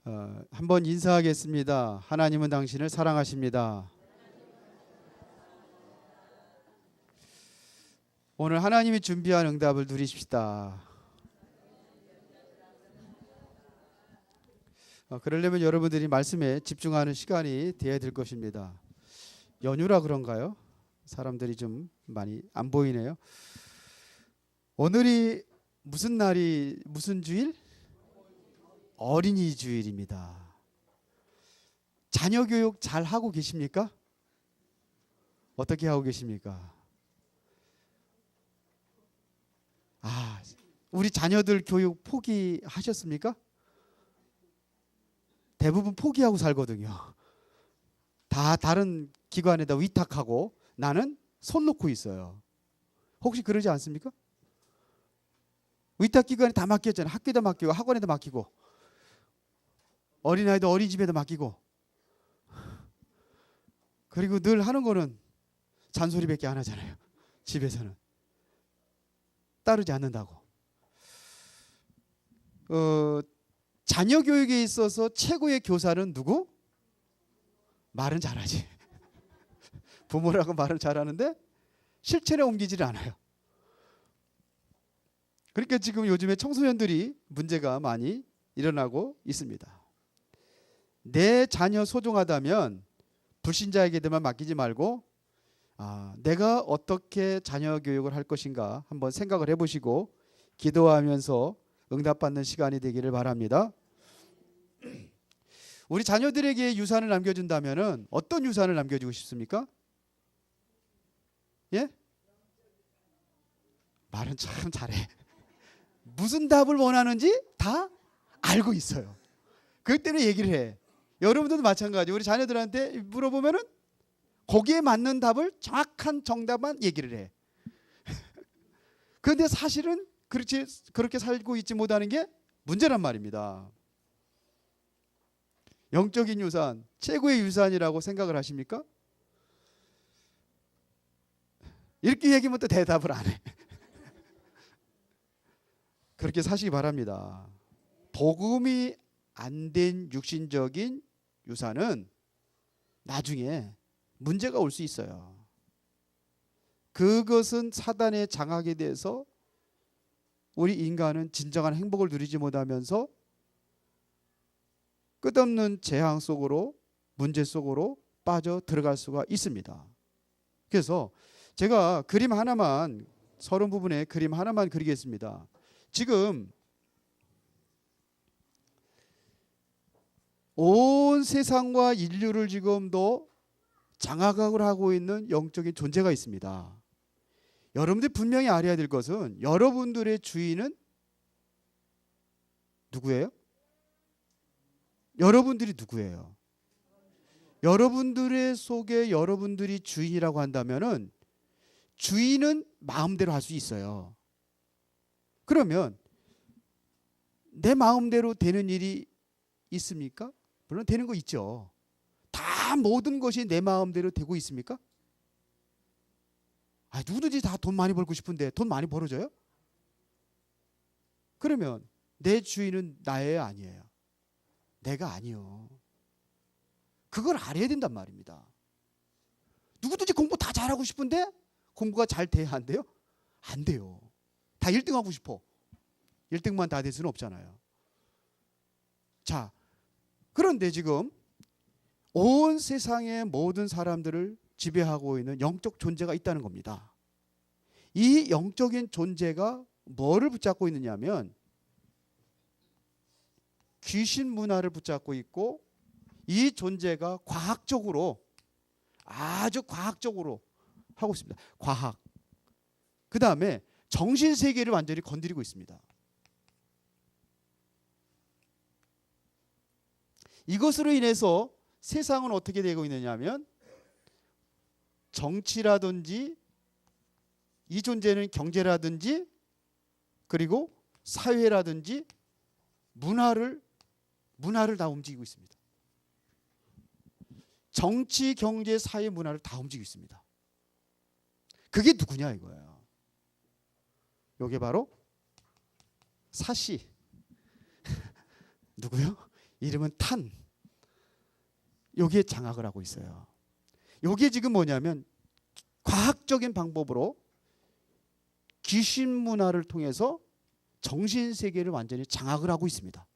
한번 인사하겠습니다. 하나님은 당신을 사랑하십니다. 오늘 하나님이 준비한 응답을 누리십시다. 그러려면 여러분들이 말씀에 집중하는 시간이 되어야 될 것입니다. 연휴라 그런가요? 사람들이 좀 많이 안 보이네요. 오늘이 무슨 날이 무슨 주일? 어린이 주일입니다. 자녀 교육 잘 하고 계십니까? 어떻게 하고 계십니까? 우리 자녀들 교육 포기하셨습니까? 대부분 포기하고 살거든요. 다 다른 기관에다 위탁하고 나는 손 놓고 있어요. 혹시 그러지 않습니까? 위탁 기관에 다 맡겼잖아요. 학교에다 맡기고 학원에다 맡기고 어린아이도 어린이집에다 맡기고, 그리고 늘 하는 거는 잔소리밖에 안 하잖아요. 집에서는 따르지 않는다고. 자녀 교육에 있어서 최고의 교사는 누구? 말은 잘하지. 부모라고 말은 잘하는데 실천에 옮기지를 않아요. 그러니까 지금 요즘에 청소년들이 문제가 많이 일어나고 있습니다. 내 자녀 소중하다면 불신자에게만 맡기지 말고 내가 어떻게 자녀 교육을 할 것인가 한번 생각을 해보시고 기도하면서 응답받는 시간이 되기를 바랍니다. 우리 자녀들에게 유산을 남겨준다면 어떤 유산을 남겨주고 싶습니까? 예? 말은 참 잘해. 무슨 답을 원하는지 다 알고 있어요. 그렇기 때문에 얘기를 해. 여러분들도 마찬가지. 우리 자녀들한테 물어보면은 거기에 맞는 답을 정확한 정답만 얘기를 해. 그런데 사실은 그렇게 살고 있지 못하는 게 문제란 말입니다. 영적인 유산, 최고의 유산이라고 생각을 하십니까? 이렇게 얘기하면 또 대답을 안 해. 그렇게 사시기 바랍니다. 복음이 안 된 육신적인 유산은 나중에 문제가 올 수 있어요. 그것은 사단의 장악에 대해서 우리 인간은 진정한 행복을 누리지 못하면서 끝없는 재앙 속으로, 문제 속으로 빠져 들어갈 수가 있습니다. 그래서 제가 그림 하나만, 서론 부분에 그림 하나만 그리겠습니다. 지금 온 세상과 인류를 지금도 장악을 하고 있는 영적인 존재가 있습니다. 여러분들이 분명히 알아야 될 것은 여러분들의 주인은 누구예요? 여러분들이 누구예요? 여러분들의 속에 여러분들이 주인이라고 한다면은 주인은 마음대로 할 수 있어요. 그러면 내 마음대로 되는 일이 있습니까? 물론 되는 거 있죠. 다 모든 것이 내 마음대로 되고 있습니까? 누구든지 다 돈 많이 벌고 싶은데 돈 많이 벌어져요? 그러면 내 주인은 나예요, 아니에요? 내가 아니요. 그걸 알아야 된단 말입니다. 누구든지 공부 다 잘하고 싶은데 공부가 잘 돼야 안 돼요? 안 돼요. 다 1등 하고 싶어. 1등만 다 될 수는 없잖아요. 자, 그런데 지금 온 세상의 모든 사람들을 지배하고 있는 영적 존재가 있다는 겁니다. 이 영적인 존재가 뭐를 붙잡고 있느냐면 귀신 문화를 붙잡고 있고, 이 존재가 과학적으로, 아주 과학적으로 하고 있습니다. 과학. 그 다음에 정신세계를 완전히 건드리고 있습니다. 이것으로 인해서 세상은 어떻게 되고 있느냐 하면 정치라든지 이 존재는 경제라든지 그리고 사회라든지 문화를 다 움직이고 있습니다. 정치, 경제, 사회, 문화를 다 움직이고 있습니다. 그게 누구냐 이거예요. 이게 바로 사시. 누구요? 이름은 탄. 여기에 장악을 하고 있어요. 여기에 지금 뭐냐면 과학적인 방법으로 귀신 문화를 통해서 정신 세계를 완전히 장악을 하고 있습니다.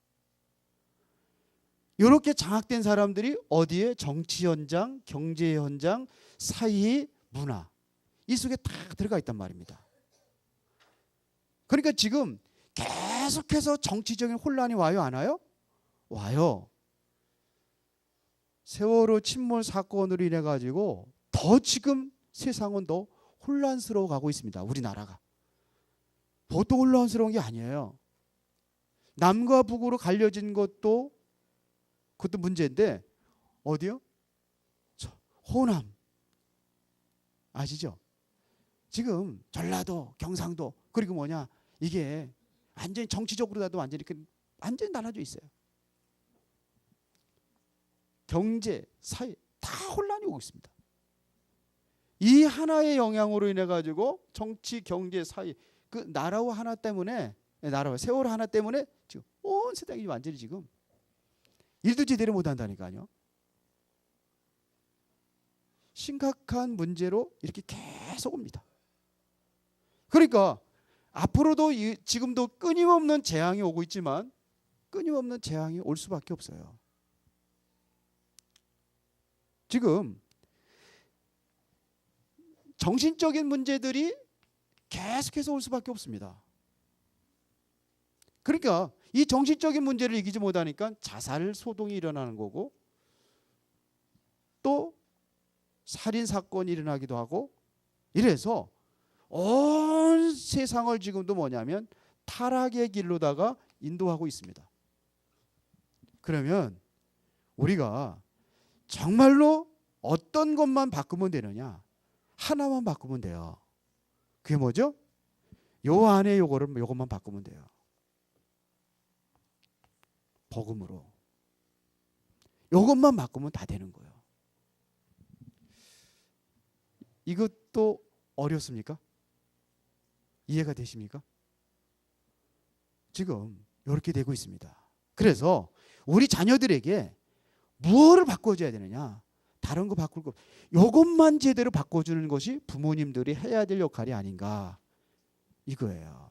이렇게 장악된 사람들이 어디에? 정치 현장, 경제 현장, 사회, 문화, 이 속에 다 들어가 있단 말입니다. 그러니까 지금 계속해서 정치적인 혼란이 와요, 안 와요? 와요. 세월호 침몰 사건으로 인해 가지고 더 지금 세상은 더 혼란스러워 가고 있습니다. 우리나라가. 보통 혼란스러운 게 아니에요. 남과 북으로 갈려진 것도 그것도 문제인데 어디요? 호남 아시죠? 지금 전라도, 경상도, 그리고 뭐냐, 이게 완전히 정치적으로라도 완전히 나눠져 있어요. 경제, 사회 다 혼란이 오고 있습니다. 이 하나의 영향으로 인해 가지고 정치, 경제, 사회, 그 나라와 하나 때문에, 나라와 세월 하나 때문에 지금 온 세상이 완전히 지금 일도 제대로 못 한다니까요. 심각한 문제로 이렇게 계속 옵니다. 그러니까 앞으로도 지금도 끊임없는 재앙이 오고 있지만 끊임없는 재앙이 올 수밖에 없어요. 지금 정신적인 문제들이 계속해서 올 수밖에 없습니다. 그러니까 이 정신적인 문제를 이기지 못하니까 자살 소동이 일어나는 거고 또 살인 사건이 일어나기도 하고 이래서 온 세상을 지금도 뭐냐면 타락의 길로다가 인도하고 있습니다. 그러면 우리가 정말로 어떤 것만 바꾸면 되느냐? 하나만 바꾸면 돼요. 그게 뭐죠? 요 안에 요것만 바꾸면 돼요. 복음으로. 요것만 바꾸면 다 되는 거예요. 이것도 어렵습니까? 이해가 되십니까? 지금 이렇게 되고 있습니다. 그래서 우리 자녀들에게 무엇을 바꿔줘야 되느냐? 다른 거 바꿀 거, 이것만 제대로 바꿔주는 것이 부모님들이 해야 될 역할이 아닌가, 이거예요.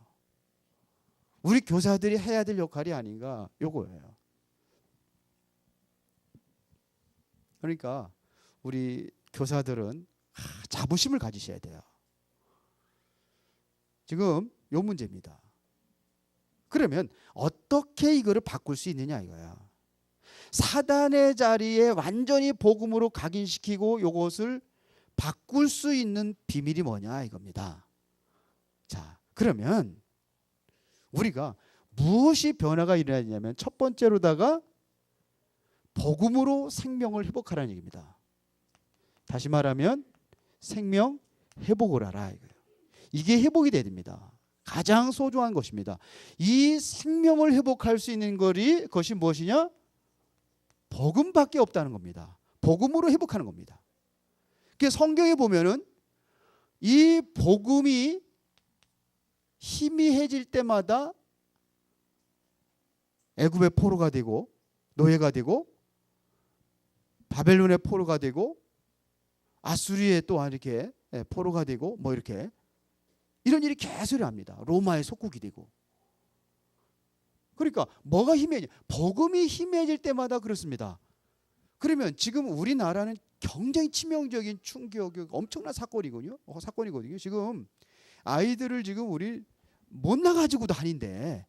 우리 교사들이 해야 될 역할이 아닌가, 이거예요. 그러니까 우리 교사들은 자부심을 가지셔야 돼요. 지금 요 문제입니다. 그러면 어떻게 이거를 바꿀 수 있느냐 이거야. 사단의 자리에 완전히 복음으로 각인시키고 이것을 바꿀 수 있는 비밀이 뭐냐 이겁니다. 자, 그러면 우리가 무엇이 변화가 일어나냐면 첫 번째로다가 복음으로 생명을 회복하라는 얘기입니다. 다시 말하면 생명 회복을 하라 이거예요. 이게 회복이 돼야 됩니다. 가장 소중한 것입니다. 이 생명을 회복할 수 있는 것이 무엇이냐? 복음밖에 없다는 겁니다. 복음으로 회복하는 겁니다. 그래서 성경에 보면은 이 복음이 희미해질 때마다 애굽의 포로가 되고 노예가 되고 바벨론의 포로가 되고 아수리의 또한 이렇게 포로가 되고 뭐 이렇게 이런 일이 계속 일어납니다. 로마의 속국이 되고. 그러니까 뭐가 희미해져? 복음이 희미해질 때마다 그렇습니다. 그러면 지금 우리나라는 굉장히 치명적인 충격이 엄청난 사건이거든요. 지금 아이들을 지금 우리 못 나가지고도 아닌데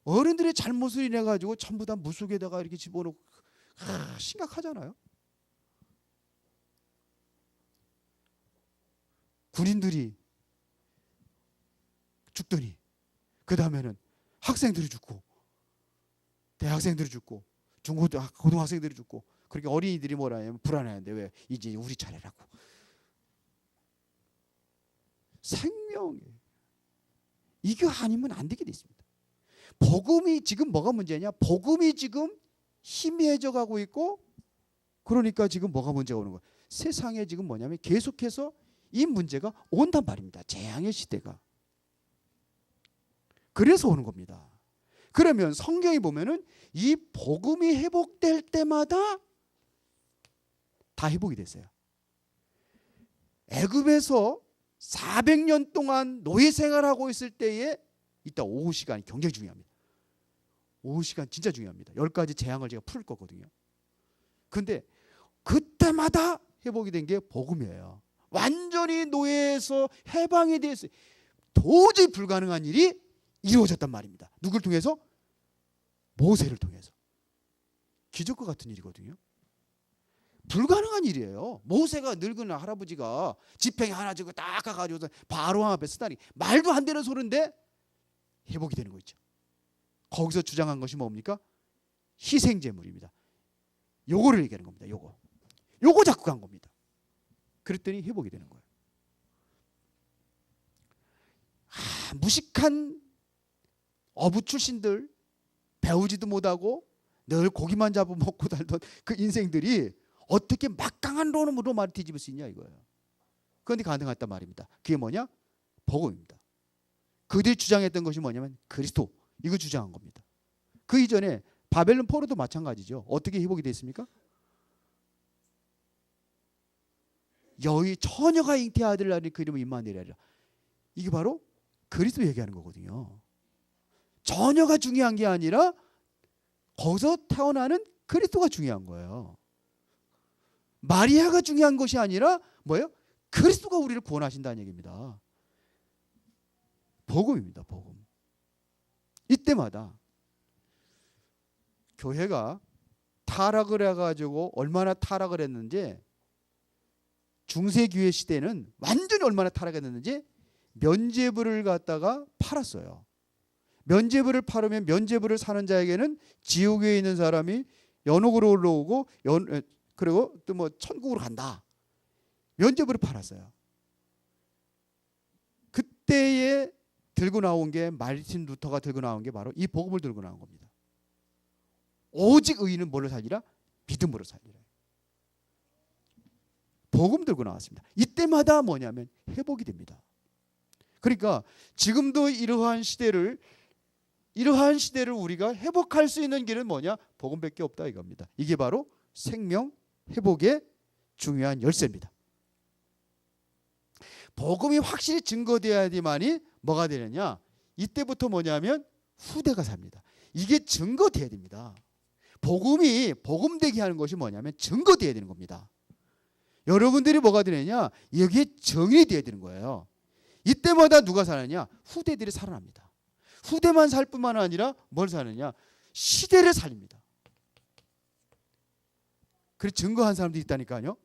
어른들의 잘못을 인해 가지고 전부 다 무속에다가 이렇게 집어넣고 심각하잖아요. 군인들이 죽더니 그 다음에는 학생들이 죽고 대학생들이 죽고 고등학생들이 죽고 그렇게 어린이들이 뭐라 하냐면 불안해하는데 왜? 이제 우리 차례라고. 생명이 이거 아니면 안 되게 돼 있습니다. 복음이 지금 뭐가 문제냐? 복음이 지금 희미해져 가고 있고 그러니까 지금 뭐가 문제가 오는 거야? 세상에 지금 뭐냐면 계속해서 이 문제가 온단 말입니다. 재앙의 시대가. 그래서 오는 겁니다. 그러면 성경에 보면은 이 복음이 회복될 때마다 다 회복이 됐어요. 애굽에서 400년 동안 노예 생활하고 있을 때에 이따 오후 시간이 굉장히 중요합니다. 오후 시간 진짜 중요합니다. 10가지 재앙을 제가 풀 거거든요. 근데 그때마다 회복이 된 게 복음이에요. 완전히 노예에서 해방이 됐어요. 도저히 불가능한 일이 이루어졌단 말입니다. 누굴 통해서? 모세를 통해서. 기적과 같은 일이거든요. 불가능한 일이에요. 모세가 늙은 할아버지가 지팡이 하나 쥐고 딱 가가지고 바로 앞에 쓰다니 말도 안 되는 소리인데 회복이 되는 거 있죠. 거기서 주장한 것이 뭡니까? 희생제물입니다. 요거를 얘기하는 겁니다. 요거 자꾸 간 겁니다. 그랬더니 회복이 되는 거예요. 무식한 어부 출신들, 배우지도 못하고 늘 고기만 잡아 먹고 살던 그 인생들이 어떻게 막강한 로망으로 말을 뒤집을 수 있냐 이거예요. 그런데 가능했단 말입니다. 그게 뭐냐? 복음입니다. 그들이 주장했던 것이 뭐냐면 그리스도, 이거 주장한 겁니다. 그 이전에 바벨론 포로도 마찬가지죠. 어떻게 회복이 됐습니까? 여의 처녀가 잉태의 아들을 낳으니 그 이름을 임마누엘이라. 이게 바로 그리스도 얘기하는 거거든요. 처녀가 중요한 게 아니라 거기서 태어나는 그리스도가 중요한 거예요. 마리아가 중요한 것이 아니라 뭐예요? 그리스도가 우리를 구원하신다는 얘기입니다. 복음입니다. 복음. 이때마다 교회가 타락을 해가지고 얼마나 타락을 했는지, 중세기회 시대는 완전히 얼마나 타락했는지 면죄부를 갖다가 팔았어요. 면죄부를 팔으면 면죄부를 사는 자에게는 지옥에 있는 사람이 연옥으로 올라오고 그리고 또 뭐 천국으로 간다. 면죄부를 팔았어요. 그때에 들고 나온 게, 마르틴 루터가 들고 나온 게 바로 이 복음을 들고 나온 겁니다. 오직 의인은 뭘로 살리라? 믿음으로 살리라. 복음 들고 나왔습니다. 이때마다 뭐냐면 회복이 됩니다. 그러니까 지금도 이러한 시대를 우리가 회복할 수 있는 길은 뭐냐? 복음밖에 없다 이겁니다. 이게 바로 생명 회복의 중요한 열쇠입니다. 복음이 확실히 증거되어야지만이 뭐가 되느냐? 이때부터 뭐냐면 후대가 삽니다. 이게 증거돼야 됩니다. 복음이 복음되게 하는 것이 뭐냐면 증거돼야 되는 겁니다. 여러분들이 뭐가 되느냐? 여기에 정인이 돼야 되는 거예요. 이때마다 누가 살느냐? 후대들이 살아납니다. 후대만 살 뿐만 아니라 뭘 사느냐? 시대를 살립니다. 그래서 증거한 사람들이 있다니까요.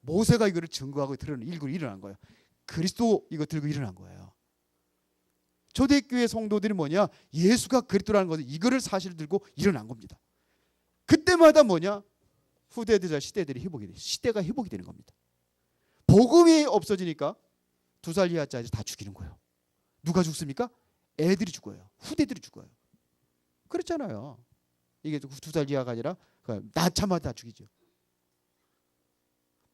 모세가 이거를 증거하고 들고 일어난 거예요. 그리스도 이거 들고 일어난 거예요. 초대교회 성도들이 뭐냐? 예수가 그리스도라는 것을, 이거를 사실을 들고 일어난 겁니다. 그때마다 뭐냐? 후대들, 시대들이 회복이 돼. 시대가 회복이 되는 겁니다. 복음이 없어지니까 2살 이하짜리 다 죽이는 거예요. 누가 죽습니까? 애들이 죽어요. 후대들이 죽어요. 그렇잖아요. 이게 2살 이하가 아니라 낳자마자 다 죽이죠.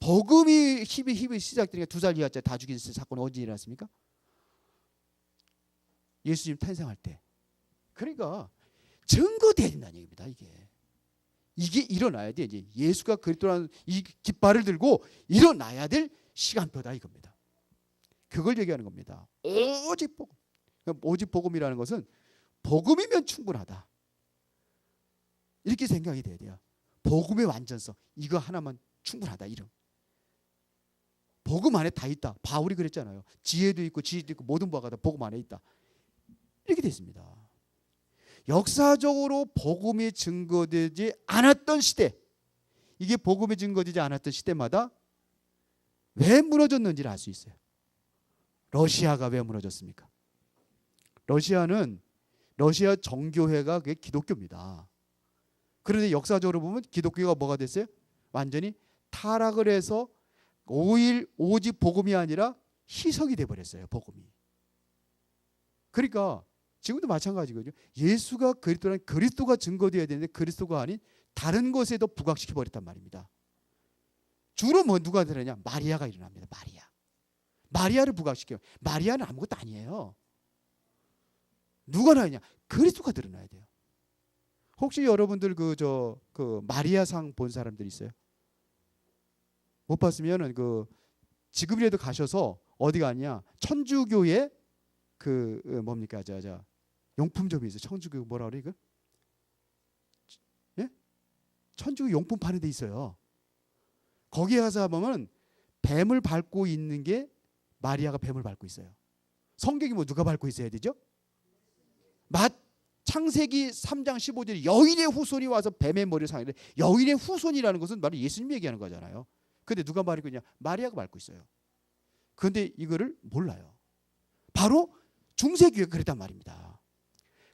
복음이 힘이 시작되니까 2살 이하짜리 다 죽이는 사건이 언제 일어났습니까? 예수님 탄생할 때. 그러니까 증거돼야 된다는 얘기입니다. 이게 일어나야 돼. 이제 예수가 그리스도라는 이 깃발을 들고 일어나야 될 시간표다 이겁니다. 그걸 얘기하는 겁니다. 오직 복음. 오직 복음이라는 것은 복음이면 충분하다. 이렇게 생각이 돼야 돼요. 복음의 완전성. 이거 하나만 충분하다. 이름. 복음 안에 다 있다. 바울이 그랬잖아요. 지혜도 있고 지혜도 있고 모든 바가 다 복음 안에 있다. 이렇게 됐습니다. 역사적으로 복음이 증거되지 않았던 시대, 이게 복음이 증거되지 않았던 시대마다 왜 무너졌는지를 알 수 있어요. 러시아가 왜 무너졌습니까? 러시아 정교회가 그게 기독교입니다. 그런데 역사적으로 보면 기독교가 뭐가 됐어요? 완전히 타락을 해서 오직 복음이 아니라 희석이 돼버렸어요. 복음이. 그러니까 지금도 마찬가지거든요. 예수가 그리스도라는 그리스도가 증거되어야 되는데 그리스도가 아닌 다른 것에도 부각시켜 버렸단 말입니다. 주로 누가 들으냐? 마리아가 일어납니다. 마리아를 부각시켜요. 마리아는 아무것도 아니에요. 누가 나느냐? 그리스도가 드러나야 돼요. 혹시 여러분들 그 마리아상 본 사람들 있어요? 못 봤으면은 지금이라도 가셔서 어디 가냐? 천주교의 뭡니까? 용품점이 있어요. 천주교 뭐라 그래 이거? 예? 천주교 용품 파는 데 있어요. 거기에 가서 보면 뱀을 밟고 있는 게 마리아가 뱀을 밟고 있어요. 성경이 뭐 누가 밟고 있어야 되죠? 창세기 3장 15절에 여인의 후손이 와서 뱀의 머리를 상하는데, 여인의 후손이라는 것은 바로 예수님 얘기하는 거잖아요. 근데 누가 밟고 있냐? 마리아가 밟고 있어요. 그런데 이거를 몰라요. 바로 중세교회가 그랬단 말입니다.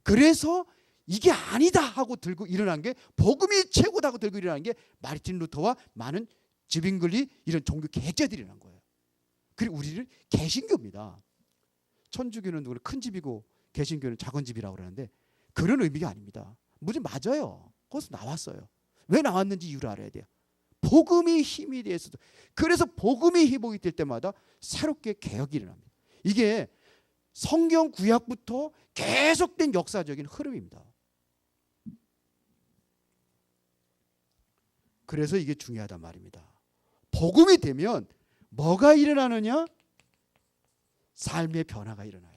그래서 이게 아니다 하고 들고 일어난 게, 복음이 최고다 하고 들고 일어난 게 마르틴 루터와 많은 지빙글리 이런 종교 개혁자들이 일어난 거예요. 그리고 우리는 개신교입니다. 천주교는 큰 집이고 개신교는 작은 집이라고 그러는데 그런 의미가 아닙니다. 무슨 맞아요. 거기서 나왔어요. 왜 나왔는지 이유를 알아야 돼요. 복음이 힘이 돼서도. 그래서 복음이 회복이 될 때마다 새롭게 개혁이 일어납니다. 이게 성경 구약부터 계속된 역사적인 흐름입니다. 그래서 이게 중요하단 말입니다. 복음이 되면 뭐가 일어나느냐? 삶의 변화가 일어나요.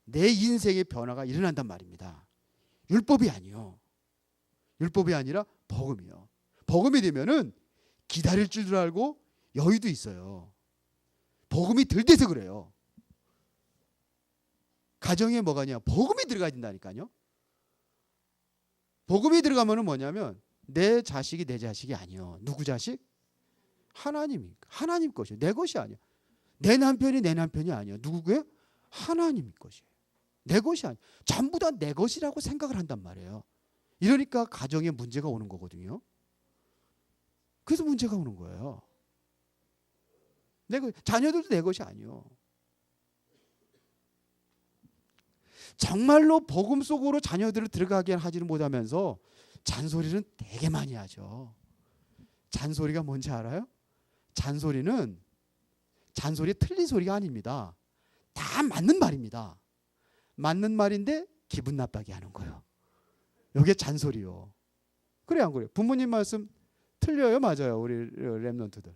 내 인생의 변화가 일어난단 말입니다. 율법이 아니요. 율법이 아니라 복음이요. 복음이 되면은 기다릴 줄 알고 여유도 있어요. 복음이 덜 돼서 그래요. 가정에 뭐가냐? 복음이 들어가야 된다니까요. 복음이 들어가면은 뭐냐면 내 자식이 내 자식이 아니요. 누구 자식? 하나님 것이요. 내 것이 아니야. 내 남편이 내 남편이 아니야. 누구고요? 하나님 것이에요. 내 것이 아니야. 전부 다 내 것이라고 생각을 한단 말이에요. 이러니까 가정에 문제가 오는 거거든요. 그래서 문제가 오는 거예요. 자녀들도 내 것이 아니요. 정말로 복음 속으로 자녀들을 들어가게 하지는 못하면서 잔소리는 되게 많이 하죠. 잔소리가 뭔지 알아요? 잔소리는 틀린 소리가 아닙니다. 다 맞는 말입니다. 맞는 말인데 기분 나쁘게 하는 거예요. 이게 잔소리요. 그래 안 그래요? 부모님 말씀 틀려요? 맞아요? 우리 랩런트들.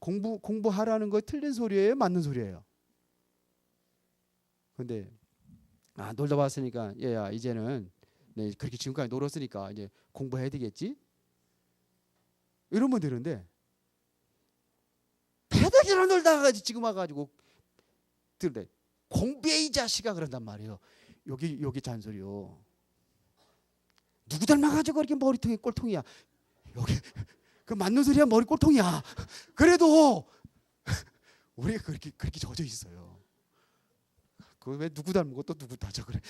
공부하라는 거 틀린 소리예요? 맞는 소리예요? 근데 놀다 왔으니까 얘야 이제는 그렇게 지금까지 놀았으니까 이제 공부해야 되겠지? 이러면 되는데 패대기로 놀다가 지금 와가지고 들대 공부해 이 자식아 그런단 말이에요. 여기 잔소리요. 누구 닮아가지고 이렇게 머리통이 꼴통이야. 여기 그 맞는 소리야. 머리 꼴통이야. 그래도 우리가 그렇게 젖어 있어요. 그 왜 누구 닮은 것도 누구 다져 그래.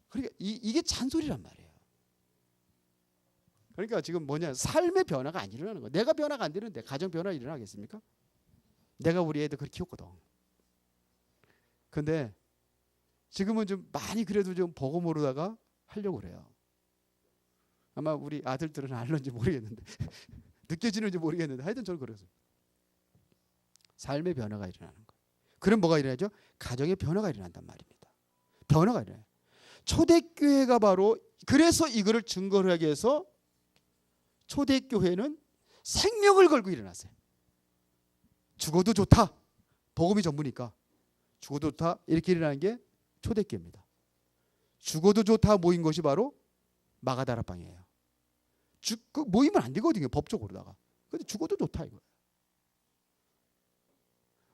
그러니까 이게 잔소리란 말이에요. 그러니까 지금 뭐냐, 삶의 변화가 안 일어나는 거야. 내가 변화가 안 되는데 가정 변화 일어나겠습니까? 내가 우리 애들 그렇게 키웠거든. 근데 지금은 좀 많이 그래도 좀 복음으로다가 하려고 그래요. 아마 우리 아들들은 알는지 모르겠는데 느껴지는지 모르겠는데 하여튼 저는 그래서 삶의 변화가 일어나는 거예요. 그럼 뭐가 일어나죠? 가정의 변화가 일어난단 말입니다. 변화가 일어나요. 초대교회가 바로 그래서 이거를 증거를 하기 위해서 초대교회는 생명을 걸고 일어났어요. 죽어도 좋다. 복음이 전부니까. 죽어도 좋다. 이렇게 일어나는 게 초대교회입니다. 죽어도 좋다 모인 것이 바로 마가다락방이에요. 모이면 안 되거든요. 법적으로다가. 근데 죽어도 좋다 이거예요.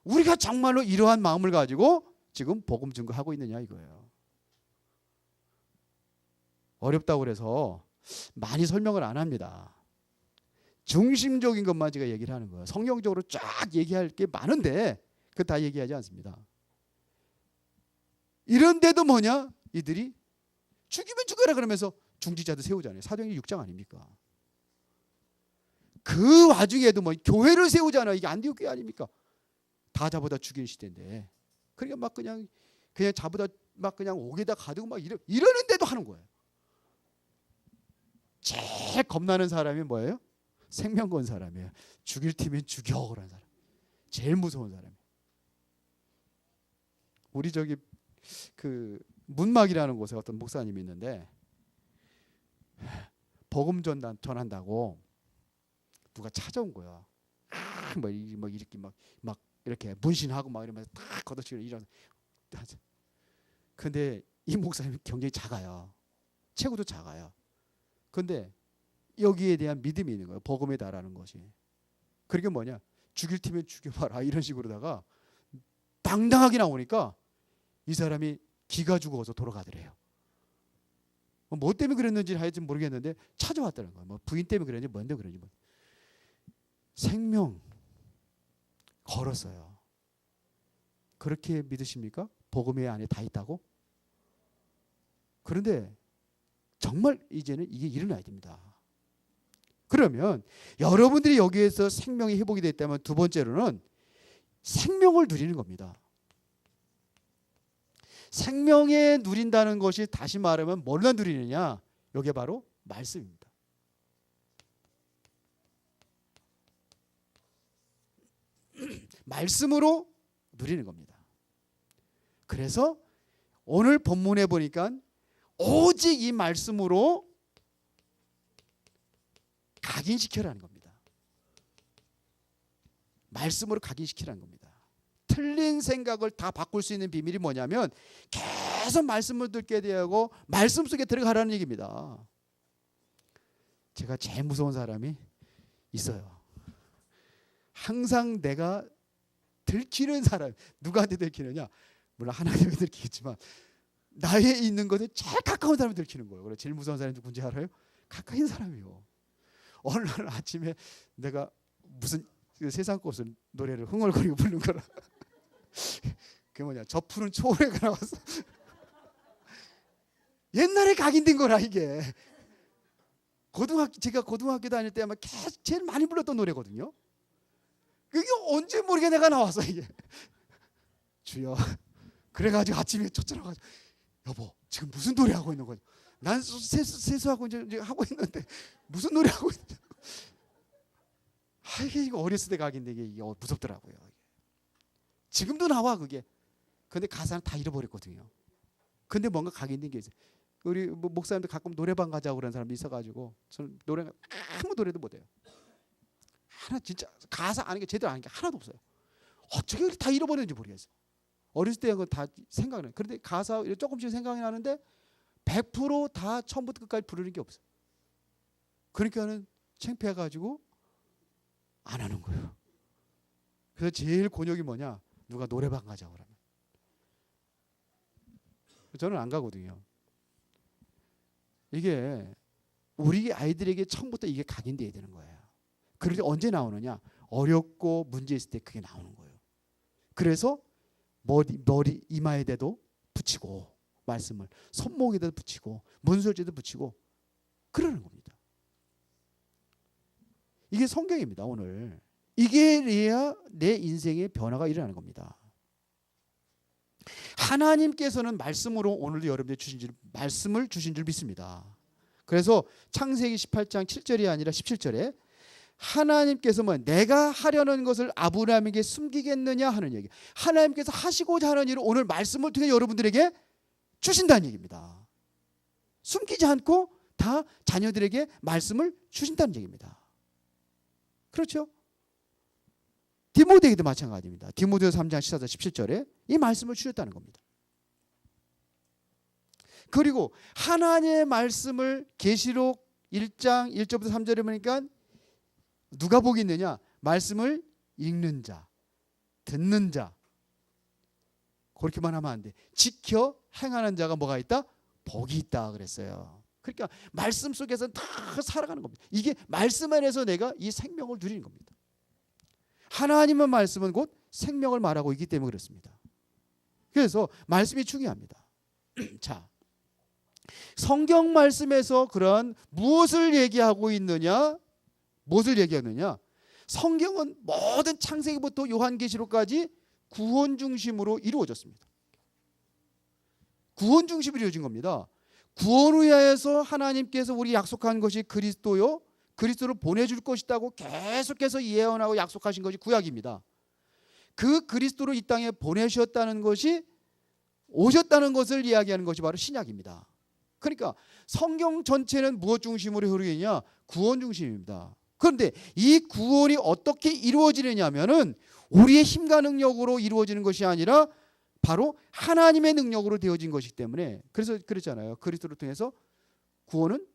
우리가 정말로 이러한 마음을 가지고 지금 복음 증거하고 있느냐 이거예요. 어렵다고 그래서 많이 설명을 안 합니다. 중심적인 것만 제가 얘기를 하는 거예요. 성경적으로 쫙 얘기할 게 많은데 그거 다 얘기하지 않습니다. 이런데도 뭐냐? 이들이 죽이면 죽여라 그러면서 중지자도 세우잖아요. 사도행전 6장 아닙니까? 그 와중에도 뭐 교회를 세우잖아요. 이게 안디옥 교회 아닙니까? 다 잡아다 죽이는 시대인데. 그러니까 막 그냥 잡아다 막 그냥 옥에다 가두고 막 이러는데도 하는 거예요. 제일 겁나는 사람이 뭐예요? 생명 건 사람이에요. 죽일 팀은 죽여 그런 사람. 제일 무서운 사람이에요. 우리 그 문막이라는 곳에 어떤 목사님이 있는데 복음 전한다고 누가 찾아온 거야. 뭐 이렇게 막 이렇게 문신하고 막 이러면서 딱 걷어치고 이런. 근데 이 목사님이 굉장히 작아요. 체구도 작아요. 근데 여기에 대한 믿음이 있는 거예요. 복음에 달하는 것이. 그게 뭐냐? 죽일 팀에 죽여봐라 이런 식으로다가 당당하게 나오니까 이 사람이 기가 죽어서 돌아가더래요. 뭐 때문에 그랬는지 하여튼 모르겠는데 찾아왔다는 거예요. 뭐 부인 때문에 그랬는지 뭔데 그런지. 뭐. 생명 걸었어요. 그렇게 믿으십니까? 복음의 안에 다 있다고? 그런데 정말 이제는 이게 일어나야 됩니다. 그러면 여러분들이 여기에서 생명이 회복이 됐다면 두 번째로는 생명을 누리는 겁니다. 생명에 누린다는 것이 다시 말하면 뭘로 누리느냐? 이게 바로 말씀입니다. 말씀으로 누리는 겁니다. 그래서 오늘 본문에 보니까 오직 이 말씀으로 각인시켜라는 겁니다. 말씀으로 각인시키라는 겁니다. 틀린 생각을 다 바꿀 수 있는 비밀이 뭐냐면 계속 말씀을 듣게 되고 말씀 속에 들어가라는 얘기입니다. 제가 제일 무서운 사람이 있어요. 항상 내가 들키는 사람, 누구한테 들키느냐? 물론 하나님에게 들키겠지만 나에 있는 것에 제일 가까운 사람이 들키는 거예요. 그래서 제일 무서운 사람이 누군지 알아요? 가까이 있는 사람이요. 어느 날 아침에 내가 무슨 세상 것을 노래를 흥얼거리고 부르는 거라. 그게 뭐냐? 저 푸른 초원에가 나왔어. 옛날에 각인된 거라 이게. 제가 고등학교 다닐 때 아마 제일 많이 불렀던 노래거든요. 그게 언제 모르게 내가 나왔어 이게. 주여. 그래가지고 아침에 쫓아나가지고 여보 지금 무슨 노래 하고 있는 거냐? 난 세수하고 이제 하고 있는데 무슨 노래 하고 있냐? 이게 어렸을 때 각인데 이게 무섭더라고요. 지금도 나와 그게. 근데 가사는 다 잃어버렸거든요. 근데 뭔가 각인된 게 있어요. 우리 목사님들 가끔 노래방 가자고 그런 사람도 있어가지고 저는 노래가 아무 노래도 못해요. 하나 진짜 가사 아는 게 제대로 아는 게 하나도 없어요. 어떻게 다 잃어버렸는지 모르겠어요. 어렸을 때 그건 다 생각나요. 그런데 가사 조금씩 생각이 나는데 100% 처음부터 끝까지 부르는 게 없어요. 그러니까는 창피해가지고 안 하는 거예요. 그래서 제일 곤욕이 뭐냐? 누가 노래방 가자고 그러면 저는 안 가거든요. 이게 우리 아이들에게 처음부터 이게 각인돼야 되는 거예요. 그런데 언제 나오느냐? 어렵고 문제 있을 때 그게 나오는 거예요. 그래서 머리 이마에대도 붙이고 말씀을 손목에도 붙이고 문설주에도 붙이고 그러는 겁니다. 이게 성경입니다. 오늘 이게 돼야 내 인생의 변화가 일어나는 겁니다. 하나님께서는 말씀으로 오늘도 여러분들 말씀을 주신 줄 믿습니다. 그래서 창세기 18장 7절이 아니라 17절에 하나님께서 내가 하려는 것을 아브라함에게 숨기겠느냐 하는 얘기. 하나님께서 하시고자 하는 일을 오늘 말씀을 통해 여러분들에게 주신다는 얘기입니다. 숨기지 않고 다 자녀들에게 말씀을 주신다는 얘기입니다. 그렇죠? 디모데에게도 마찬가지입니다. 디모데 3장 14절 17절에 이 말씀을 주셨다는 겁니다. 그리고 하나님의 말씀을 계시록 1장 1절부터 3절에 보니까 누가 복이 있느냐? 말씀을 읽는 자, 듣는 자. 그렇게만 하면 안 돼. 지켜 행하는 자가 뭐가 있다? 복이 있다 그랬어요. 그러니까 말씀 속에서 다 살아가는 겁니다. 이게 말씀 안에서 내가 이 생명을 누리는 겁니다. 하나님의 말씀은 곧 생명을 말하고 있기 때문에 그렇습니다. 그래서 말씀이 중요합니다. 자, 성경 말씀에서 그런 무엇을 얘기하고 있느냐? 무엇을 얘기하느냐? 성경은 모든 창세기부터 요한계시록까지 구원 중심으로 이루어졌습니다. 구원 중심으로 이루어진 겁니다. 구원을 위하여서 하나님께서 우리 약속한 것이 그리스도요. 그리스도를 보내줄 것이라고 계속해서 예언하고 약속하신 것이 구약입니다. 그 그리스도를 이 땅에 보내셨다는 것이 오셨다는 것을 이야기하는 것이 바로 신약입니다. 그러니까 성경 전체는 무엇 중심으로 흐르느냐? 구원 중심입니다. 그런데 이 구원이 어떻게 이루어지느냐 하면은 우리의 힘과 능력으로 이루어지는 것이 아니라 바로 하나님의 능력으로 되어진 것이기 때문에, 그래서 그랬잖아요. 그리스도를 통해서 구원은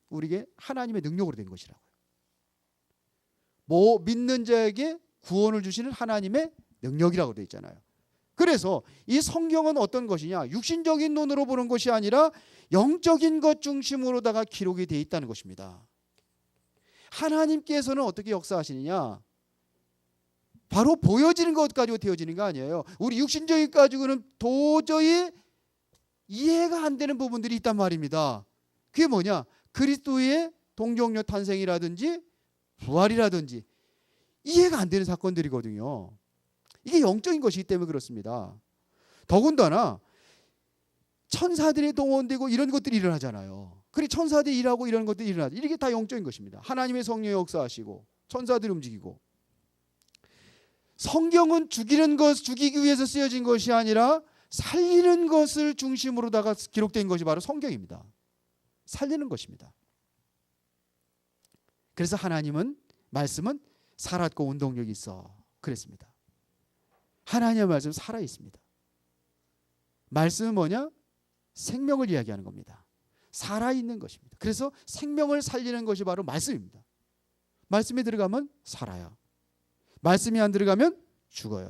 우리에게 하나님의 능력으로 된 것이라고요. 뭐 믿는 자에게 구원을 주시는 하나님의 능력이라고 되어 있잖아요. 그래서 이 성경은 어떤 것이냐? 육신적인 눈으로 보는 것이 아니라 영적인 것 중심으로다가 기록이 되어 있다는 것입니다. 하나님께서는 어떻게 역사하시느냐? 바로 보여지는 것 가지고 되어지는 거 아니에요. 우리 육신적인 것 가지고는 도저히 이해가 안 되는 부분들이 있단 말입니다. 그게 뭐냐? 그리스도의 동정녀 탄생이라든지 부활이라든지 이해가 안 되는 사건들이거든요. 이게 영적인 것이기 때문에 그렇습니다. 더군다나 천사들이 동원되고 이런 것들이 일어나잖아요. 그리고 천사들이 일하고 이런 것들이 일어나죠. 이게 다 영적인 것입니다. 하나님의 성령이 역사하시고 천사들이 움직이고. 성경은 죽이는 것, 죽이기 위해서 쓰여진 것이 아니라 살리는 것을 중심으로다가 기록된 것이 바로 성경입니다. 살리는 것입니다. 그래서 하나님은, 말씀은 살았고 운동력이 있어 그랬습니다. 하나님의 말씀은 살아 있습니다. 말씀은 뭐냐? 생명을 이야기하는 겁니다. 살아있는 것입니다. 그래서 생명을 살리는 것이 바로 말씀입니다. 말씀에 들어가면 살아요. 말씀이 안 들어가면 죽어요.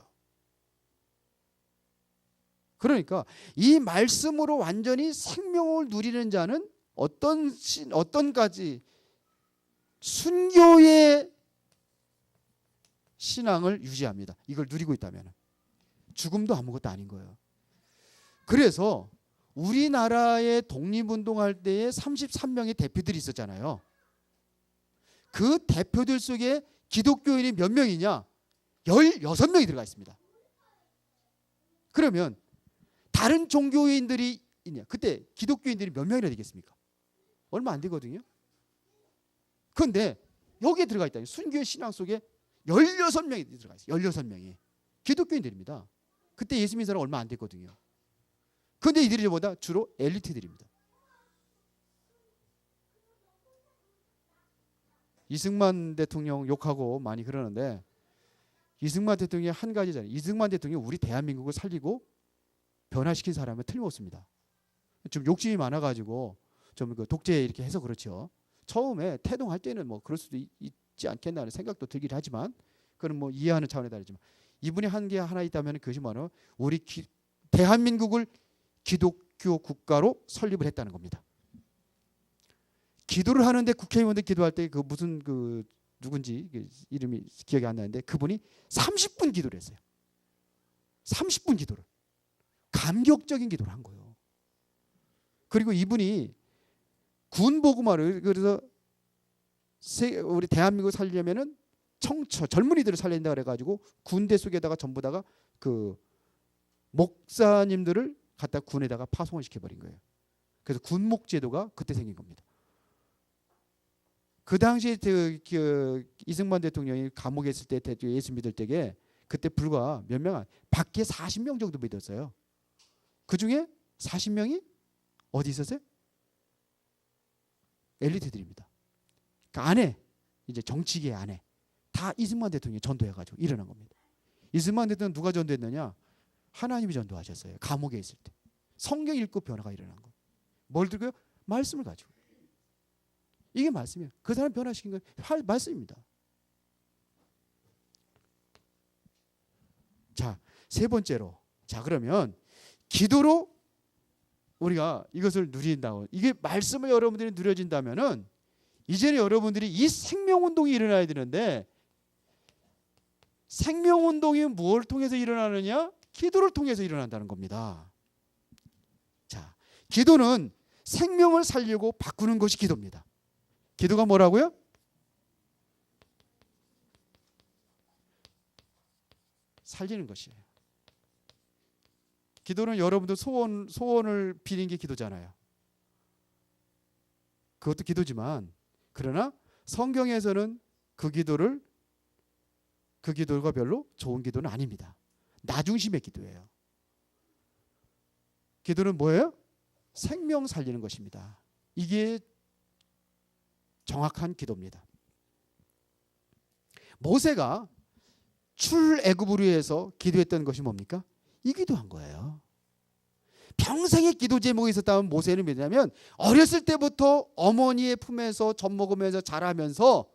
그러니까 이 말씀으로 완전히 생명을 누리는 자는 어떤 가지 순교의 신앙을 유지합니다. 이걸 누리고 있다면 죽음도 아무것도 아닌 거예요. 그래서 우리나라의 독립운동할 때에 33명의 대표들이 있었잖아요. 그 대표들 속에 기독교인이 몇 명이냐? 16명이 들어가 있습니다. 그러면 다른 종교인들이 있냐? 그때 기독교인들이 몇 명이나 되겠습니까? 얼마 안 되거든요. 그런데 여기에 들어가 있다. 순교의 신앙 속에 16명이 들어가 있어요. 16명이 기독교인들입니다. 그때 예수 믿는 사람 얼마 안 됐거든요. 그런데 이들이 보다 주로 엘리트들입니다. 이승만 대통령 욕하고 많이 그러는데, 이승만 대통령이 한 가지잖아요. 이승만 대통령이 우리 대한민국을 살리고 변화시킨 사람은 틀림없습니다. 좀 욕심이 많아가지고 좀 그 독재 이렇게 해서 그렇죠. 처음에 태동할 때는 뭐 그럴 수도 있지 않겠나 하는 생각도 들긴 하지만, 그건 뭐 이해하는 차원에 다르지만, 이분이 한 게 하나 있다면 그것이 뭐냐? 우리 대한민국을 기독교 국가로 설립을 했다는 겁니다. 기도를 하는데, 국회의원들 기도할 때 그 무슨 그 누군지 이름이 기억이 안 나는데, 그분이 30분 기도를 했어요. 30분 기도를. 감격적인 기도를 한 거예요. 그리고 이분이 군복음화를, 그래서 우리 대한민국을 살리려면은 젊은이들을 살린다 그래가지고 군대 속에다가 전부 다가 그 목사님들을 갖다 군에다가 파송을 시켜버린 거예요. 그래서 군목제도가 그때 생긴 겁니다. 그 당시에 그 이승만 대통령이 감옥에 있을 때 예수 믿을 때에 그때 불과 몇 명, 밖에 40명 정도 믿었어요. 그 중에 40명이 어디 있었어요? 엘리트들입니다. 그 안에 이제 정치계 안에 다 이승만 대통령이 전도해가지고 일어난 겁니다. 이승만 대통령 누가 전도했느냐? 하나님이 전도하셨어요. 감옥에 있을 때 성경 읽고 변화가 일어난 거. 뭘 들고요? 말씀을 가지고. 이게 말씀이에요. 그 사람 변화시킨 건 말씀입니다. 자, 세 번째로, 자 그러면 기도로 우리가 이것을 누린다고, 이게 말씀을 여러분들이 누려진다면은 이제는 여러분들이 이 생명운동이 일어나야 되는데, 생명운동이 무엇을 통해서 일어나느냐? 기도를 통해서 일어난다는 겁니다. 자, 기도는 생명을 살리고 바꾸는 것이 기도입니다. 기도가 뭐라고요? 살리는 것이에요. 기도는 여러분들 소원을 비는 게 기도잖아요. 그것도 기도지만, 그러나 성경에서는 그 기도가 별로 좋은 기도는 아닙니다. 나 중심의 기도예요. 기도는 뭐예요? 생명 살리는 것입니다. 이게 정확한 기도입니다. 모세가 출애굽으로 해서 기도했던 것이 뭡니까? 이 기도한 거예요. 평생의 기도 제목이 있었다면 모세는 뭐냐면 어렸을 때부터 어머니의 품에서 젖 먹으면서 자라면서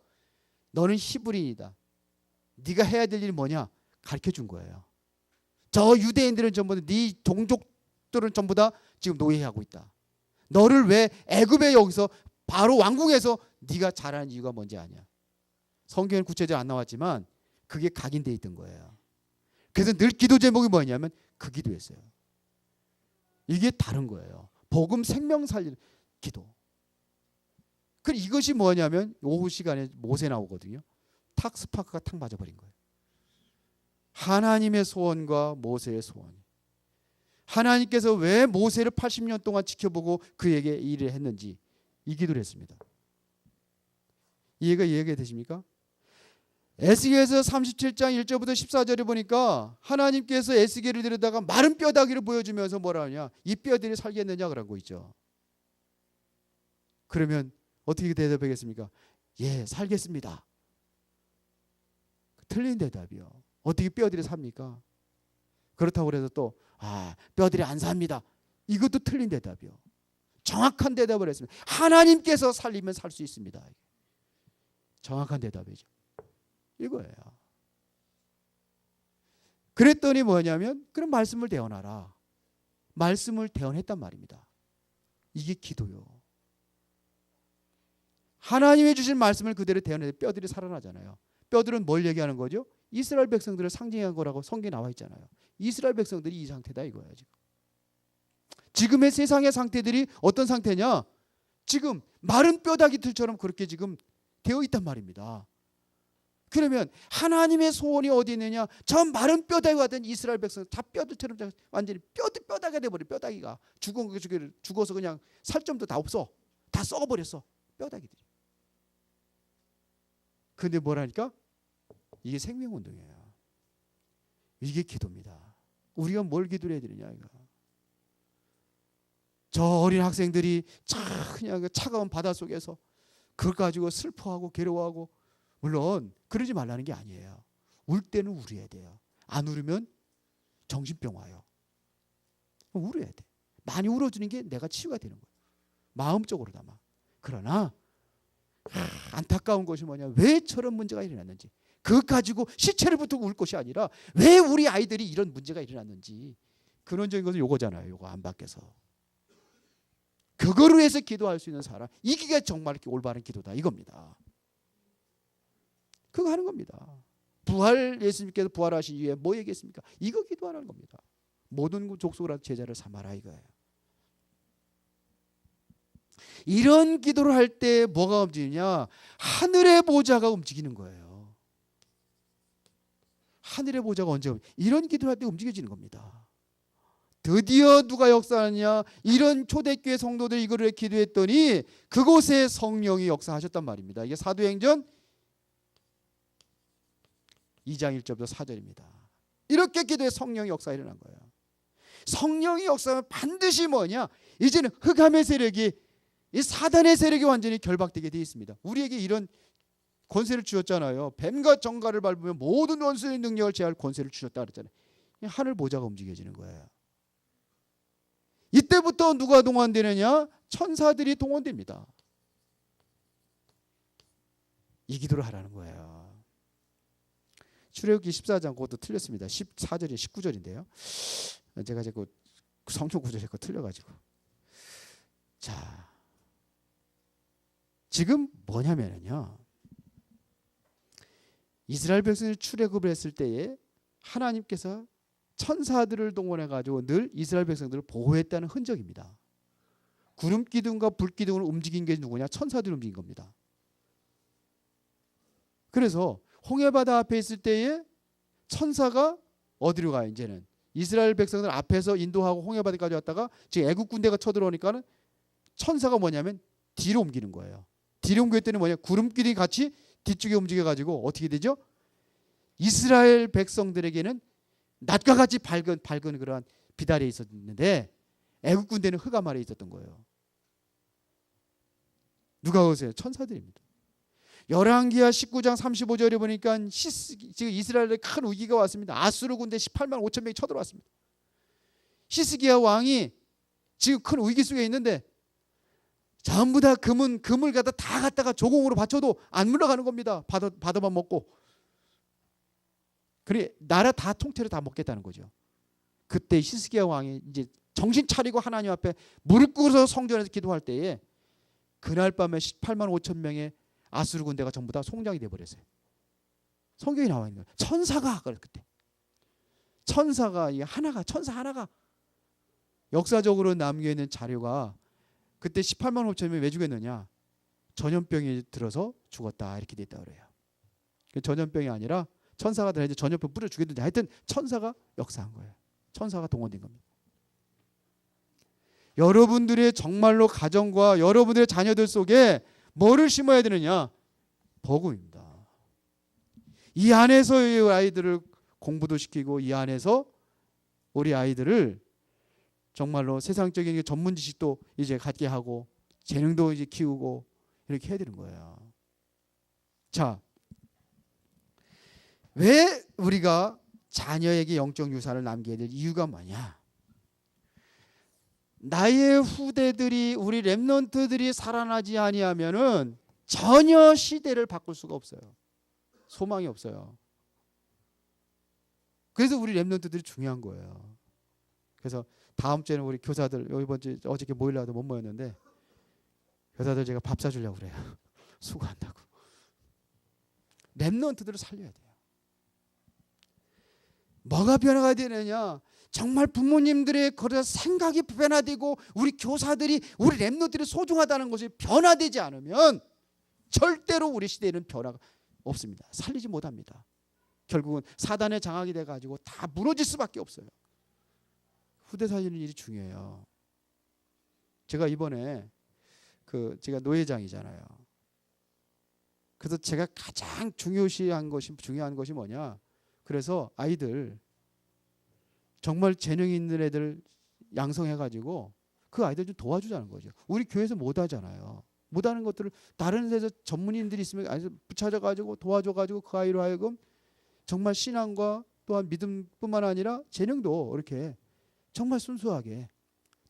너는 히브리인이다. 네가 해야 될 일이 뭐냐? 가르쳐 준 거예요. 저 유대인들은 전부 다 네 동족들은 전부 다 지금 노예하고 있다. 너를 왜 애굽에 여기서 바로 왕궁에서 네가 자라는 이유가 뭔지 아냐? 성경에는 구체적으로 안 나왔지만 그게 각인되어 있던 거예요. 그래서 늘 기도 제목이 뭐냐면 그 기도였어요. 이게 다른 거예요. 복음 생명 살리는 기도. 그리고 이것이 뭐냐면 오후 시간에 모세 나오거든요. 탁 스파크가 탁 맞아버린 거예요. 하나님의 소원과 모세의 소원. 하나님께서 왜 모세를 80년 동안 지켜보고 그에게 일을 했는지 이 기도를 했습니다. 이해가 되십니까? 에스겔에서 37장 1절부터 14절에 보니까 하나님께서 에스겔을 데려다가 마른 뼈다귀를 보여주면서 뭐라 하냐? 이 뼈들이 살겠느냐 그런 거 있죠. 그러면 어떻게 대답하겠습니까? 예, 살겠습니다. 틀린 대답이요. 어떻게 뼈들이 삽니까? 그렇다고 해서 또 뼈들이 안 삽니다. 이것도 틀린 대답이요. 정확한 대답을 했습니다. 하나님께서 살리면 살 수 있습니다. 정확한 대답이죠. 이거예요. 그랬더니 뭐냐면 그런 말씀을 대언하라. 말씀을 대언했단 말입니다. 이게 기도요. 하나님이 주신 말씀을 그대로 대언해서 뼈들이 살아나잖아요. 뼈들은 뭘 얘기하는 거죠? 이스라엘 백성들을 상징한 거라고 성경에 나와 있잖아요. 이스라엘 백성들이 이 상태다 이거예요. 지금의 세상의 상태들이 어떤 상태냐? 지금 마른 뼈다귀들처럼 그렇게 지금 되어 있단 말입니다. 그러면 하나님의 소원이 어디 있느냐? 저 마른 뼈다귀가 된 이스라엘 백성 다 뼈들처럼 완전히 뼈다귀가 돼버려. 뼈다귀가 죽어서 그냥 살점도 다 없어. 다 썩어버렸어. 뼈다귀들이. 근데 뭐라니까? 이게 생명운동이에요. 이게 기도입니다. 우리가 뭘 기도를 해야 되느냐 이거. 저 어린 학생들이 그냥 그 차가운 바다 속에서 그걸 가지고 슬퍼하고 괴로워하고 물론 그러지 말라는 게 아니에요. 울 때는 울어야 돼요. 안 울으면 정신병 와요. 울어야 돼. 많이 울어주는 게 내가 치유가 되는 거예요. 마음적으로 담아. 그러나 안타까운 것이 뭐냐? 왜 저런 문제가 일어났는지. 그것 가지고 시체를 붙들고 울 것이 아니라 왜 우리 아이들이 이런 문제가 일어났는지. 근원적인 것은 요거잖아요. 요거 안 밖에서. 그거로 해서 기도할 수 있는 사람. 이게 정말 이렇게 올바른 기도다 이겁니다. 그거 하는 겁니다. 예수님께서 부활하신 이후에 뭐 얘기했습니까? 이거 기도하는 겁니다. 모든 족속을 제자를 삼아라 이거예요. 이런 기도를 할 때 뭐가 움직이냐? 하늘의 보좌가 움직이는 거예요. 하늘의 보좌가 언제 이런 기도를 할 때 움직여지는 겁니다. 드디어 누가 역사하느냐? 이런 초대교회 성도들이 이거를 기도했더니 그곳에 성령이 역사하셨단 말입니다. 이게 사도행전 2장 1절부터 4절입니다. 이렇게 기도해 성령이 역사 일어난 거예요. 성령이 역사하면 반드시 뭐냐? 이제는 흑암의 세력이 이 사단의 세력이 완전히 결박되게 되어 있습니다. 우리에게 이런 권세를 주셨잖아요. 뱀과 정갈을 밟으면 모든 원수의 능력을 제할 권세를 주셨다 그랬잖아요. 하늘 보좌가 움직여지는 거예요. 이때부터 누가 동원되느냐? 천사들이 동원됩니다. 이 기도를 하라는 거예요. 출애굽기 14장 그것도 틀렸습니다. 14절이 19절인데요. 제가 자꾸 성경 구절 자꾸 틀려가지고. 자, 지금 뭐냐면요. 이스라엘 백성이 출애굽을 했을 때에 하나님께서 천사들을 동원해 가지고 늘 이스라엘 백성들을 보호했다는 흔적입니다. 구름 기둥과 불 기둥을 움직인 게 누구냐? 천사들이 움직인 겁니다. 그래서 홍해바다 앞에 있을 때에 천사가 어디로 가요? 이제는 이스라엘 백성들 앞에서 인도하고 홍해바다까지 왔다가 지금 애국 군대가 쳐들어오니까는 천사가 뭐냐면 뒤로 옮기는 거예요. 뒤로 옮겼더니 뭐냐? 구름 기둥이 같이 뒤쪽에 움직여 가지고 어떻게 되죠? 이스라엘 백성들에게는 낮과 같이 밝은 그러한 비달에 있었는데 애국 군대는 흑암 아래에 있었던 거예요. 누가 오세요? 천사들입니다. 열왕기하 19장 35절에 보니까 지금 이스라엘에 큰 위기가 왔습니다. 아수르 군대 18만 5천 명이 쳐들어왔습니다. 히스기야 왕이 지금 큰 위기 속에 있는데 전부 다 금을 갖다가 조공으로 바쳐도 안 물러가는 겁니다. 받아만 먹고. 그래 나라 다 통째로 다 먹겠다는 거죠. 그때 히스기야 왕이 이제 정신 차리고 하나님 앞에 무릎 꿇어서 성전에서 기도할 때에 그날 밤에 18만 5천 명의 아수르 군대가 전부 다 송장이 돼 버렸어요. 성경에 나와 있는 거예요. 천사가 그때 천사가 천사 하나가 역사적으로 남겨 있는 자료가 그때 18만 5천 명이 왜 죽였느냐? 전염병이 들어서 죽었다 이렇게 돼 있다 그래요. 전염병이 아니라 천사가 들어서 전염병 뿌려 죽였는데 하여튼 천사가 역사한 거예요. 천사가 동원된 겁니다. 여러분들의 정말로 가정과 여러분들의 자녀들 속에 뭐를 심어야 되느냐? 복음입니다. 이 안에서 이 아이들을 공부도 시키고 이 안에서 우리 아이들을 정말로 세상적인 전문 지식도 이제 갖게 하고 재능도 이제 키우고 이렇게 해야 되는 거예요. 자, 왜 우리가 자녀에게 영적 유산을 남겨야 될 이유가 뭐냐? 나의 후대들이 우리 렘넌트들이 살아나지 아니하면은 전혀 시대를 바꿀 수가 없어요. 소망이 없어요. 그래서 우리 렘넌트들이 중요한 거예요. 그래서 다음 주에는 우리 교사들 이번 주 어저께 모이려도 못 모였는데 교사들 제가 밥 사주려고 그래요. 수고한다고. 렘넌트들을 살려야 돼요. 뭐가 변화가 되느냐? 정말 부모님들의 생각이 변화되고 우리 교사들이 우리 렘넌트들이 소중하다는 것이 변화되지 않으면 절대로 우리 시대에는 변화가 없습니다. 살리지 못합니다. 결국은 사단의 장악이 돼가지고 다 무너질 수밖에 없어요. 후대 살리는 일이 중요해요. 제가 이번에 제가 노회장이잖아요. 그래서 제가 가장 중요한 것이 뭐냐? 그래서 아이들 정말 재능 있는 애들 양성해가지고 그 아이들 좀 도와주자는 거죠. 우리 교회에서 못하잖아요. 못하는 것들을 다른 데서 전문인들이 있으면 아이 붙여져가지고 도와줘가지고 그 아이로 하여금 정말 신앙과 또한 믿음뿐만 아니라 재능도 이렇게 정말 순수하게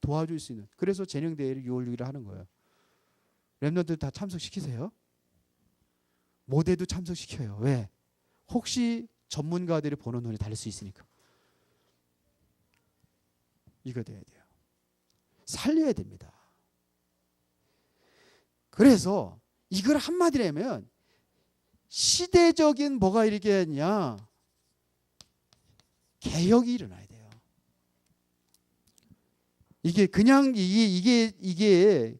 도와줄 수 있는. 그래서 재능대회를 6월 6일에 하는 거예요. 렘넌트들 다 참석시키세요. 모대도 참석시켜요. 왜? 혹시 전문가들이 보는 눈이 다를 수 있으니까. 이거 돼야 돼요. 살려야 됩니다. 그래서 이걸 한마디로 하면 시대적인 뭐가 일어나냐? 개혁이 일어나야 돼요. 이게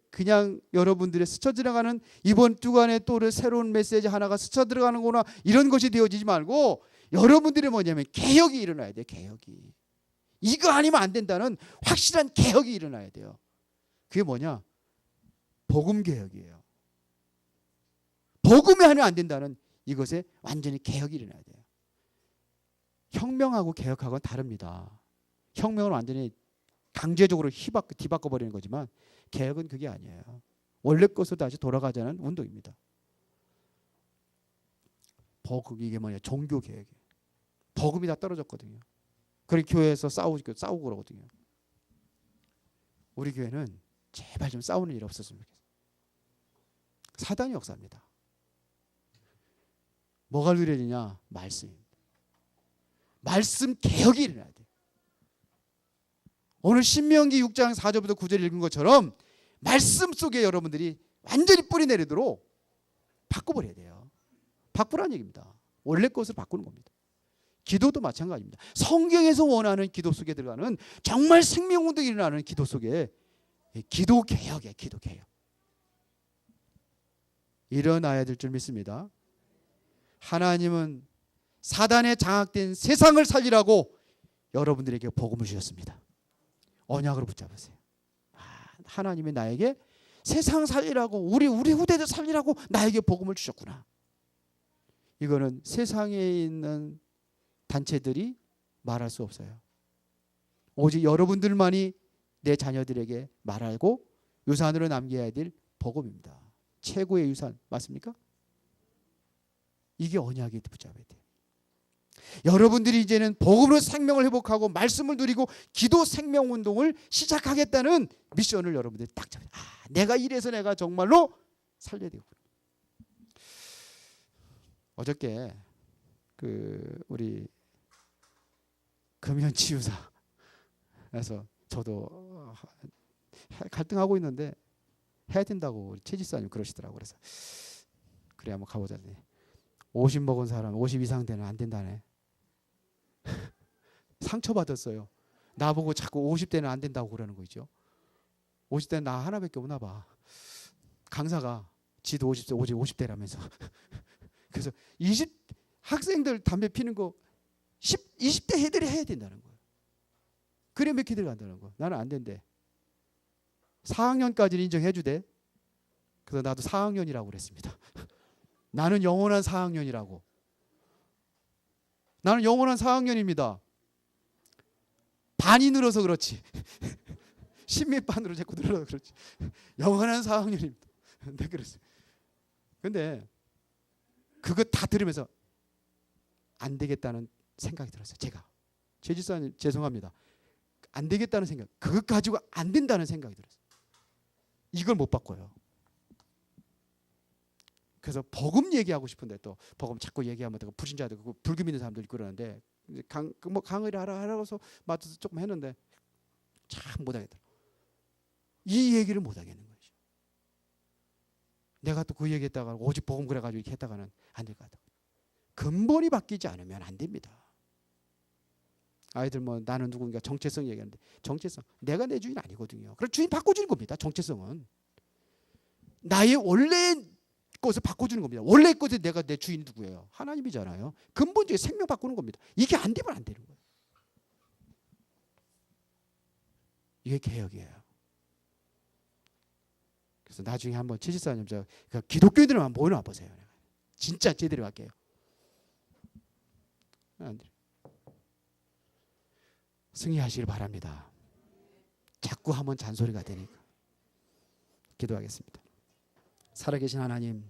그냥 여러분들의 스쳐 들어가는 이번 주간에 또 새로운 메시지 하나가 스쳐 들어가는구나 이런 것이 되어지지 말고 여러분들이 뭐냐면 개혁이 일어나야 돼요. 개혁이. 이거 아니면 안 된다는 확실한 개혁이 일어나야 돼요. 그게 뭐냐? 복음 개혁이에요. 복음이 하면 안 된다는 이것에 완전히 개혁이 일어나야 돼요. 혁명하고 개혁하고는 다릅니다. 혁명은 완전히 강제적으로 뒤바꿔 버리는 거지만 개혁은 그게 아니에요. 원래 것으로 다시 돌아가자는 운동입니다. 복음 이게 뭐냐? 종교 개혁이에요. 복음이 다 떨어졌거든요. 그래 교회에서 싸우고 그러거든요. 우리 교회는 제발 좀 싸우는 일 없었으면 좋겠어요. 사단이 역사입니다. 뭐가 누려지냐? 말씀입니다. 말씀 개혁이 일어나야 돼요. 오늘 신명기 6장 4절부터 9절 읽은 것처럼 말씀 속에 여러분들이 완전히 뿌리 내리도록 바꿔버려야 돼요. 바꾸라는 얘기입니다. 원래 것을 바꾸는 겁니다. 기도도 마찬가지입니다. 성경에서 원하는 기도 속에 들어가는 정말 생명운동이 일어나는 기도 속에 기도 개혁이에요. 기도 개혁. 일어나야 될 줄 믿습니다. 하나님은 사단에 장악된 세상을 살리라고 여러분들에게 복음을 주셨습니다. 언약으로 붙잡으세요. 하나님이 나에게 세상 살리라고 우리 후대들 살리라고 나에게 복음을 주셨구나. 이거는 세상에 있는 단체들이 말할 수 없어요. 오직 여러분들만이 내 자녀들에게 말하고 유산으로 남겨야 될 복음입니다. 최고의 유산 맞습니까? 이게 언약에 붙잡아야 돼요. 여러분들이 이제는 복음으로 생명을 회복하고 말씀을 누리고 기도 생명 운동을 시작하겠다는 미션을 여러분들이 딱 잡아요. 내가 이래서 내가 정말로 살려야 되고. 어저께 우리 금연치유사에서 저도 갈등하고 있는데 해야 된다고 우리 최 집사님 그러시더라고. 그래서 그래 한번 가보자. 50 먹은 사람 50 이상 되는 안 된다네. 상처받았어요. 나보고 자꾸 50대는 안 된다고 그러는 거 있죠. 50대는 나 하나밖에 없나 봐. 강사가 지도 50대라면서. 그래서 학생들 담배 피는 거 20대 애들이 해야 된다는 거예요. 그래 몇 기들 간다는 거. 나는 안 된대. 4학년까지는 인정해 주대. 그래서 나도 4학년이라고 그랬습니다. 나는 영원한 4학년이라고. 나는 영원한 4학년입니다. 반이 늘어서 그렇지. 10몇 반으로 자꾸 늘어서 그렇지. 영원한 4학년입니다. 네, 그랬어요. 근데 그거 다 들으면서 안 되겠다는 생각이 들었어요. 제가. 최 집사님 죄송합니다. 안 되겠다는 생각. 그것 가지고 안 된다는 생각이 들었어요. 이걸 못 바꿔요. 그래서 복음 얘기하고 싶은데 또 복음 자꾸 얘기하면 불신자들 불교 믿는 사람들 있고 그러는데 강의를 하라고 해서 맡아서 조금 했는데 참 못하겠더라고요. 이 얘기를 못하겠는 거죠. 내가 또 그 얘기했다가 오직 복음 그래가지고 이렇게 했다가는 안 될 것 같아요. 근본이 바뀌지 않으면 안 됩니다. 아이들 나는 누군가 정체성 얘기하는데 정체성 내가 내 주인 아니거든요. 그래서 주인 바꿔주는 겁니다. 정체성은 나의 원래 것을 바꿔주는 겁니다. 원래 것에 내가 내 주인이 누구예요? 하나님이잖아요. 근본적인 생명 바꾸는 겁니다. 이게 안 되면 안 되는 거예요. 이게 개혁이에요. 그래서 나중에 한번 74년 기독교인들만 모여놔 보세요. 진짜 제대로 할게요. 승리하시길 바랍니다. 자꾸 하면 잔소리가 되니까. 기도하겠습니다. 살아계신 하나님,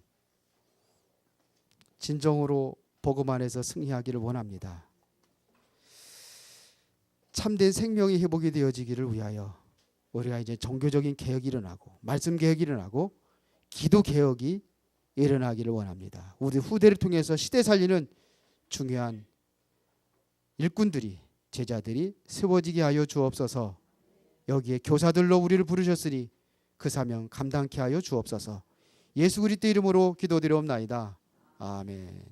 진정으로 복음 안에서 승리하기를 원합니다. 참된 생명이 회복이 되어지기를 위하여 우리가 이제 종교적인 개혁이 일어나고 말씀 개혁이 일어나고 기도 개혁이 일어나기를 원합니다. 우리 후대를 통해서 시대 살리는 중요한 일꾼들이 제자들이 세워지게 하여 주옵소서. 여기에 교사들로 우리를 부르셨으니 그 사명 감당케 하여 주옵소서. 예수 그리스도 이름으로 기도드리옵나이다. 아멘.